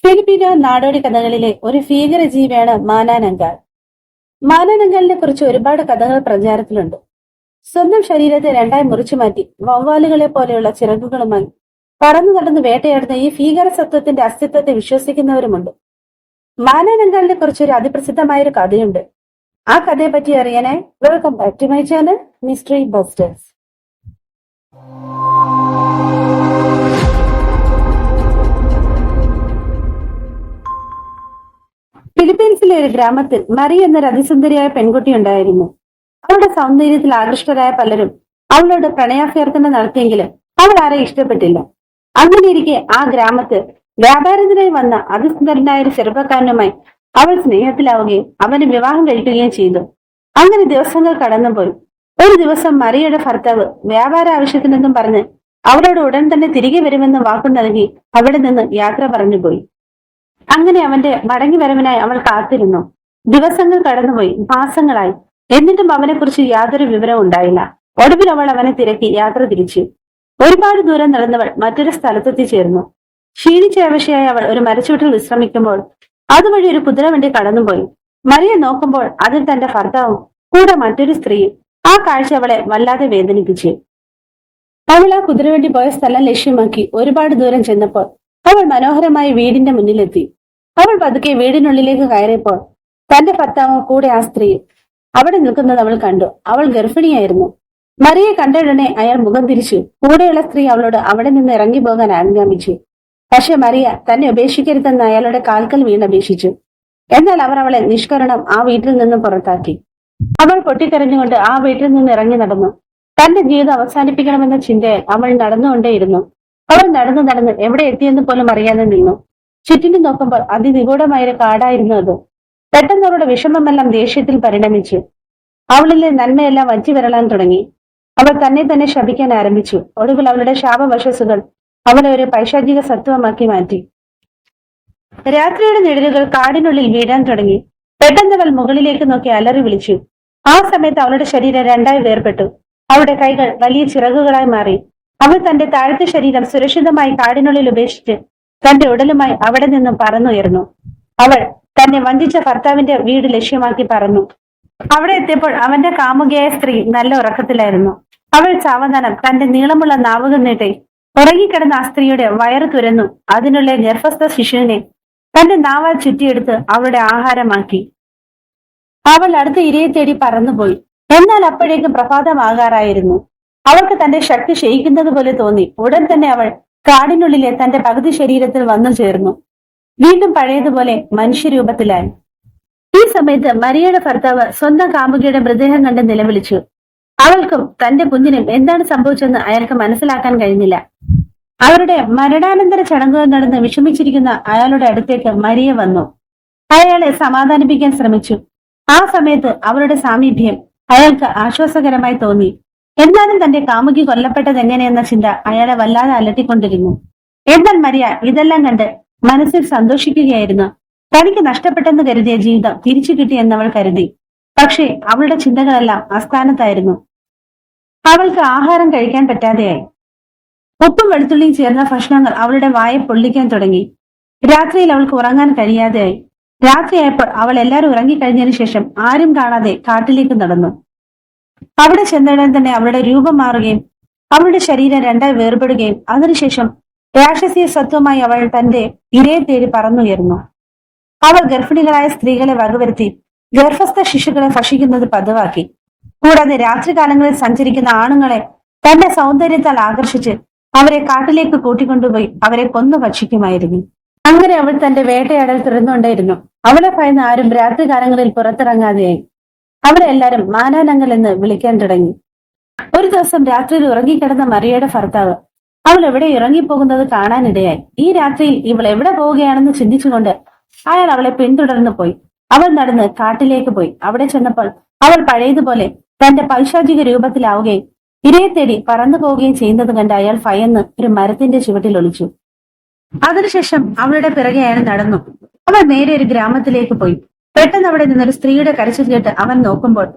Filipino നാടോടി കഥകളിലെ ഒരു ഭീകരജീവിയാണ് മാനാനങ്കാൾ. മാനാനങ്കാളിനെ കുറിച്ച് ഒരുപാട് കഥകൾ പ്രചാരത്തിലുണ്ട്. സ്വന്തം ശരീരത്തെ രണ്ടായി മുറിച്ചു മാറ്റി വവ്വാലുകളെ പോലെയുള്ള ചിറകുകളുമായി പറന്നു നടന്ന് വേട്ടയാടുന്ന ഈ ഭീകര സത്വത്തിന്റെ അസ്തിത്വത്തെ വിശ്വസിക്കുന്നവരുമുണ്ട്. മാനാനങ്കാളിനെ കുറിച്ച് ഒരു അതിപ്രസിദ്ധമായ ഒരു കഥയുണ്ട്. ആ കഥയെ പറ്റി അറിയാനായി welcome back to my channel mystery busters. ഫിലിപ്പീൻസിലെ ഒരു ഗ്രാമത്തിൽ മറി എന്നൊരു അതിസുന്ദരിയായ പെൺകുട്ടി ഉണ്ടായിരുന്നു. അവളുടെ സൗന്ദര്യത്തിൽ ആകൃഷ്ടരായ പലരും അവളോട് പ്രണയാഭ്യർത്ഥന നടത്തിയെങ്കിലും അവൾ ആരെ ഇഷ്ടപ്പെട്ടില്ല. അങ്ങനെയിരിക്കെ ആ ഗ്രാമത്തിൽ വ്യാപാരത്തിനായി വന്ന അതിസുന്ദരനായ ഒരു ചെറുപ്പക്കാരനുമായി അവൾ സ്നേഹത്തിലാവുകയും അവന് വിവാഹം കഴിക്കുകയും ചെയ്തു. അങ്ങനെ ദിവസങ്ങൾ കടന്നുപോയി. ഒരു ദിവസം മറിയുടെ ഭർത്താവ് വ്യാപാര ആവശ്യത്തിനെന്നും പറഞ്ഞ് അവളോട് ഉടൻ തന്നെ തിരികെ വരുമെന്ന് വാക്കു നൽകി അവിടെ നിന്ന് യാത്ര പറഞ്ഞുപോയി. അങ്ങനെ അവന്റെ മടങ്ങി വരവിനായി അവൾ കാത്തിരുന്നു. ദിവസങ്ങൾ കടന്നുപോയി, മാസങ്ങളായി. എന്നിട്ടും അവനെ കുറിച്ച് യാതൊരു വിവരവും ഉണ്ടായില്ല. ഒടുവിൽ അവൾ അവനെ തിരക്കി യാത്ര തിരിച്ചു. ഒരുപാട് ദൂരം നടന്നവൾ മറ്റൊരു സ്ഥലത്തെത്തിച്ചേർന്നു. ക്ഷീണിച്ചേവശയായി അവൾ ഒരു മരച്ചുവട്ടിൽ വിശ്രമിക്കുമ്പോൾ അതുവഴി ഒരു കുതിരവണ്ടി കടന്നുപോയി. മറിയെ നോക്കുമ്പോൾ അതിൽ തന്റെ ഭർത്താവും കൂടെ മറ്റൊരു സ്ത്രീയും. ആ കാഴ്ച അവളെ വല്ലാതെ വേദനിപ്പിച്ചു. അവൾ ആ കുതിരവണ്ടി പോയ സ്ഥലം ലക്ഷ്യമാക്കി ഒരുപാട് ദൂരം ചെന്നപ്പോൾ അവൾ മനോഹരമായ വീടിന്റെ മുന്നിലെത്തി. അവൾ പതുക്കെ വീടിനുള്ളിലേക്ക് കയറിയപ്പോൾ തന്റെ ഭർത്താവും കൂടെ ആ സ്ത്രീയും അവിടെ നിൽക്കുന്നത് അവൾ കണ്ടു. അവൾ ഗർഭിണിയായിരുന്നു. മറിയെ കണ്ടയുടനെ അയാൾ മുഖം തിരിച്ചു. കൂടെയുള്ള സ്ത്രീ അവളോട് അവിടെ നിന്ന് ഇറങ്ങി പോകാൻ ആജ്ഞാപിച്ചു. പക്ഷെ മറിയ തന്നെ ഉപേക്ഷിക്കരുതെന്ന് അയാളുടെ കാൽക്കൽ വീണപേക്ഷിച്ചു. എന്നാൽ അവർ അവളെ നിഷ്കരണം ആ വീട്ടിൽ നിന്നും പുറത്താക്കി. അവൾ പൊട്ടിക്കരഞ്ഞുകൊണ്ട് ആ വീട്ടിൽ നിന്ന് ഇറങ്ങി നടന്നു. തന്റെ ജീവിതം അവസാനിപ്പിക്കണമെന്ന ചിന്തയിൽ അവൾ നടന്നുകൊണ്ടേയിരുന്നു. അവൾ നടന്ന് എവിടെ എത്തിയെന്ന് പോലും അറിയാതെ നിന്നു. ചുറ്റിനും നോക്കുമ്പോൾ അതിനിഗൂഢമായൊരു കാടായിരുന്നു അത്. പെട്ടെന്ന് അവളുടെ വിഷമമെല്ലാം ദേഷ്യത്തിൽ പരിണമിച്ചു. അവളിലെ നന്മയെല്ലാം വഞ്ചി വരളാൻ തുടങ്ങി. അവൾ തന്നെ ശപിക്കാൻ ആരംഭിച്ചു. ഒടുവിൽ അവളുടെ ശാപവശസ്സുകൾ അവളെ ഒരു പൈശാചിക സത്വമാക്കി മാറ്റി. രാത്രിയുടെ നിഴലുകൾ കാടിനുള്ളിൽ വീഴാൻ തുടങ്ങി. പെട്ടെന്ന് അവൾ മുകളിലേക്ക് നോക്കി അലറി വിളിച്ചു. ആ സമയത്ത് അവളുടെ ശരീരം രണ്ടായി വേർപെട്ടു. അവളുടെ കൈകൾ വലിയ ചിറകുകളായി മാറി. അവൾ തന്റെ താഴത്തെ ശരീരം സുരക്ഷിതമായി കാടിനുള്ളിൽ ഉപേക്ഷിച്ച് തന്റെ ഉടലുമായി അവിടെ നിന്നും പറന്നുയർന്നു. അവൾ തന്നെ വഞ്ചിച്ച ഭർത്താവിന്റെ വീട് ലക്ഷ്യമാക്കി പറന്നു. അവിടെ എത്തിയപ്പോൾ അവന്റെ കാമുകിയായ സ്ത്രീ നല്ല ഉറക്കത്തിലായിരുന്നു. അവൾ സാവധാനം തന്റെ നീളമുള്ള നാവുകൾ നീട്ടി ഉറങ്ങിക്കിടന്ന ആ സ്ത്രീയുടെ വയറ് തുരന്നു അതിനുള്ള ഗർഭസ്ഥ ശിശുവിനെ തന്റെ നാവാൽ ചുറ്റിയെടുത്ത് അവളുടെ ആഹാരമാക്കി. അവൾ അടുത്ത ഇരയെ തേടി പറന്നുപോയി. എന്നാൽ അപ്പോഴേക്കും പ്രഭാതമാകാറായിരുന്നു. അവൾക്ക് തന്റെ ശക്തി ക്ഷയിക്കുന്നത് പോലെ തോന്നി. ഉടൻ തന്നെ അവൾ കാടിനുള്ളിലെ തന്റെ പകുതി ശരീരത്തിൽ വന്നു ചേർന്നു. വീണ്ടും പഴയതുപോലെ മനുഷ്യരൂപത്തിലായി. ഈ സമയത്ത് മരിയയുടെ ഭർത്താവ് സ്വന്തം കാമുകിയുടെ മൃതദേഹം കണ്ട് നിലവിളിച്ചു. അവൾക്കും തന്റെ കുഞ്ഞിനും എന്താണ് സംഭവിച്ചെന്ന് അയാൾക്ക് മനസ്സിലാക്കാൻ കഴിഞ്ഞില്ല. അവരുടെ മരണാനന്തര ചടങ്ങുകൾ നടന്ന് വിഷമിച്ചിരിക്കുന്ന അയാളുടെ അടുത്തേക്ക് മരിയ വന്നു. അയാളെ സമാധാനിപ്പിക്കാൻ ശ്രമിച്ചു. ആ സമയത്ത് അവളുടെ സാമീപ്യം അയാൾക്ക് ആശ്വാസകരമായി തോന്നി. എന്നാലും തന്റെ കാമുകി കൊല്ലപ്പെട്ടത് എങ്ങനെയെന്ന ചിന്ത അയാളെ വല്ലാതെ അലട്ടിക്കൊണ്ടിരുന്നു. എന്നാൽ മരിയ ഇതെല്ലാം കണ്ട് മനസ്സിൽ സന്തോഷിക്കുകയായിരുന്നു. തനിക്ക് നഷ്ടപ്പെട്ടെന്ന് കരുതിയ ജീവിതം തിരിച്ചു കിട്ടിയെന്നവൾ കരുതി. പക്ഷേ അവളുടെ ചിന്തകളെല്ലാം അസ്ഥാനത്തായിരുന്നു. അവൾക്ക് ആഹാരം കഴിക്കാൻ പറ്റാതെയായി. ഉപ്പും വെളുത്തുള്ളിയും ചേർന്ന ഭക്ഷണങ്ങൾ അവളുടെ വായെ പൊള്ളിക്കാൻ തുടങ്ങി. രാത്രിയിൽ അവൾക്ക് ഉറങ്ങാൻ കഴിയാതെയായി. രാത്രിയായപ്പോൾ അവൾ എല്ലാവരും ഉറങ്ങിക്കഴിഞ്ഞതിനു ശേഷം ആരും കാണാതെ കാട്ടിലേക്ക് നടന്നു. അവിടെ ചെന്നിടം തന്നെ അവളുടെ രൂപം മാറുകയും അവളുടെ ശരീരം രണ്ടായി വേർപെടുകയും അതിനുശേഷം രാക്ഷസീയ സത്വമായി അവൾ തന്റെ ഇരയെ തേടി പറന്നുയർന്നു. അവൾ ഗർഭിണികളായ സ്ത്രീകളെ വകവരുത്തി ഗർഭസ്ഥ ശിശുക്കളെ ഭക്ഷിക്കുന്നത് പതിവാക്കി. കൂടാതെ രാത്രികാലങ്ങളിൽ സഞ്ചരിക്കുന്ന ആണുങ്ങളെ തന്റെ സൗന്ദര്യത്താൽ ആകർഷിച്ച് അവരെ കാട്ടിലേക്ക് കൂട്ടിക്കൊണ്ടുപോയി അവരെ കൊന്നു ഭക്ഷിക്കുമായിരുന്നു. അങ്ങനെ അവൾ തന്റെ വേട്ടയാടൽ തുറന്നുകൊണ്ടേയിരുന്നു. അവളെ ഭയന്ന് ആരും രാത്രികാലങ്ങളിൽ പുറത്തിറങ്ങാതെയായി. അവരെ എല്ലാരും മാനാനങ്കൽ എന്ന് വിളിക്കാൻ തുടങ്ങി. ഒരു ദിവസം രാത്രിയിൽ ഉറങ്ങിക്കിടന്ന മറിയയുടെ ഭർത്താവ് അവൾ എവിടെ ഇറങ്ങിപ്പോകുന്നത് കാണാനിടയായി. ഈ രാത്രിയിൽ ഇവൾ എവിടെ പോവുകയാണെന്ന് ചിന്തിച്ചുകൊണ്ട് അയാൾ അവളെ പിന്തുടർന്നു പോയി. അവൾ നടന്ന് കാട്ടിലേക്ക് പോയി. അവിടെ ചെന്നപ്പോൾ അവൾ പഴയതുപോലെ തന്റെ പൈശാചിക രൂപത്തിലാവുകയും ഇരയെ തേടി പറന്നു പോവുകയും ചെയ്യുന്നത് കണ്ട് അയാൾ ഭയന്ന് ഒരു മരത്തിന്റെ ചുവട്ടിൽ ഒളിച്ചു. അതിനുശേഷം അവളുടെ പിറകെ അയാൾ നടന്നു. അവൾ നേരെ ഒരു ഗ്രാമത്തിലേക്ക് പോയി. പെട്ടെന്ന് അവിടെ നിന്നൊരു സ്ത്രീയുടെ കരച്ചിൽ കേട്ട് അവൻ നോക്കുമ്പോൾ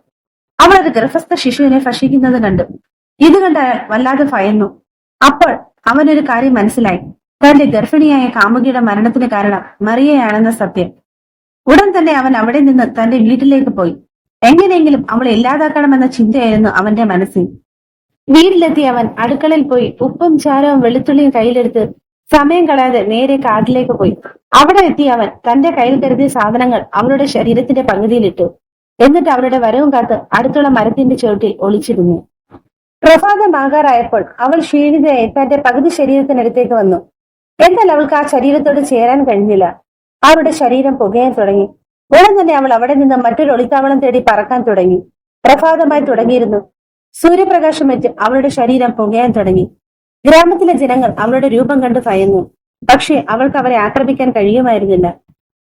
അവൾ ഒരു ഗർഭസ്ഥ ശിശുവിനെ ഭക്ഷിക്കുന്നത് കണ്ടു. ഇത് കണ്ട് അയാൾ വല്ലാതെ ഭയന്നു. അപ്പോൾ അവനൊരു കാര്യം മനസ്സിലായി. തന്റെ ഗർഭിണിയായ കാമുകിയുടെ മരണത്തിന് കാരണം മറിയയാണെന്ന സത്യം. ഉടൻ തന്നെ അവൻ അവിടെ നിന്ന് തന്റെ വീട്ടിലേക്ക് പോയി. എങ്ങനെയെങ്കിലും അവളെ ഇല്ലാതാക്കണമെന്ന ചിന്തയായിരുന്നു അവന്റെ മനസ്സിൽ. വീട്ടിലെത്തിയ അവൻ അടുക്കളയിൽ പോയി ഉപ്പും ചാരവും വെളുത്തുള്ളിയും കയ്യിലെടുത്ത് സമയം കളയാതെ നേരെ കാട്ടിലേക്ക് പോയി. അവിടെ എത്തിയ അവൻ തന്റെ കയ്യിൽ കരുതിയ സാധനങ്ങൾ അവളുടെ ശരീരത്തിന്റെ പകുതിയിലിട്ടു. എന്നിട്ട് അവളുടെ വരവും കാത്ത് അടുത്തുള്ള മരത്തിന്റെ ചുവട്ടിൽ ഒളിച്ചിരുന്നു. പ്രഭാതമാകാറായപ്പോൾ അവൾ ക്ഷീണിതയായി തന്റെ പകുതി ശരീരത്തിനടുത്തേക്ക് വന്നു. എന്നാൽ അവൾക്ക് ആ ശരീരത്തോട് ചേരാൻ കഴിഞ്ഞില്ല. അവളുടെ ശരീരം പുകയാൻ തുടങ്ങി. ഉടൻ തന്നെ അവൾ അവിടെ നിന്ന് മറ്റൊരു ഒളിത്താവളം തേടി പറക്കാൻ തുടങ്ങി. പ്രഭാതമായി തുടങ്ങിയിരുന്നു. സൂര്യപ്രകാശമേറ്റ് അവളുടെ ശരീരം പുകയാൻ തുടങ്ങി. ഗ്രാമത്തിലെ ജനങ്ങൾ അവളുടെ രൂപം കണ്ട് ഭയന്നു. പക്ഷേ അവൾക്ക് അവരെ ആക്രമിക്കാൻ കഴിയുമായിരുന്നില്ല.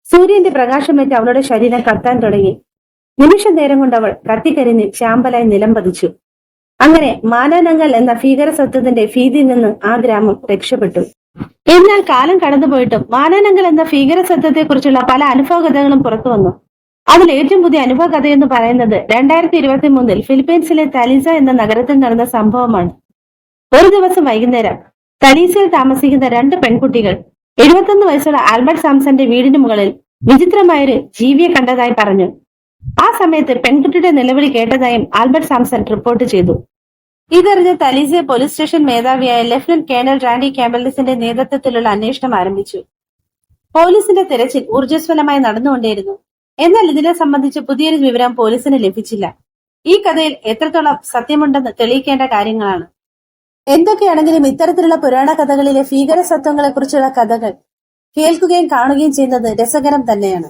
സൂര്യന്റെ പ്രകാശമേറ്റ് അവളുടെ ശരീരം കത്താൻ തുടങ്ങി. നിമിഷ നേരം കൊണ്ട് അവൾ കത്തിക്കരിഞ്ഞ് ചാമ്പലായി നിലം പതിച്ചു. അങ്ങനെ മാനാനങ്കൽ എന്ന ഭീകര സത്വത്തിന്റെ ഭീതിയിൽ നിന്ന് ആ ഗ്രാമം രക്ഷപ്പെട്ടു. എന്നാൽ കാലം കടന്നുപോയിട്ടും മാനാനങ്കൽ എന്ന ഭീകര സത്വത്തെക്കുറിച്ചുള്ള പല അനുഭവകഥകളും പുറത്തു വന്നു. അതിൽ ഏറ്റവും പുതിയ അനുഭവ കഥയെന്ന് പറയുന്നത് 2023 ഫിലിപ്പീൻസിലെ തലീസ എന്ന നഗരത്തിൽ നടന്ന സംഭവമാണ്. ഒരു ദിവസം വൈകുന്നേരം തലീസയിൽ താമസിക്കുന്ന 2 പെൺകുട്ടികൾ 71 വയസ്സുള്ള ആൽബർട്ട് സാംസന്റെ വീടിന് മുകളിൽ വിചിത്രമായൊരു ജീവിയെ കണ്ടതായി പറഞ്ഞു. ആ സമയത്ത് പെൺകുട്ടിയുടെ നിലവിളി കേട്ടതായും ആൽബർട്ട് സാംസൺ റിപ്പോർട്ട് ചെയ്തു. ഇതറിഞ്ഞ തലീസ പോലീസ് സ്റ്റേഷൻ മേധാവിയായ ലഫ്റ്റനന്റ് കേണൽ റാൻഡി ക്യാമ്പൽസിന്റെ നേതൃത്വത്തിലുള്ള അന്വേഷണം ആരംഭിച്ചു. പോലീസിന്റെ തെരച്ചിൽ ഊർജ്ജസ്വലമായി നടന്നുകൊണ്ടേയിരുന്നു. എന്നാൽ ഇതിനെ സംബന്ധിച്ച് പുതിയൊരു വിവരം പോലീസിന് ലഭിച്ചില്ല. ഈ കഥയിൽ എത്രത്തോളം സത്യമുണ്ടെന്ന് തെളിയിക്കേണ്ട കാര്യങ്ങളാണ്. എന്തൊക്കെയാണെങ്കിലും ഇത്തരത്തിലുള്ള പുരാണ കഥകളിലെ ഭീകര സത്വങ്ങളെക്കുറിച്ചുള്ള കഥകൾ കേൾക്കുകയും കാണുകയും ചെയ്യുന്നത് രസകരം തന്നെയാണ്.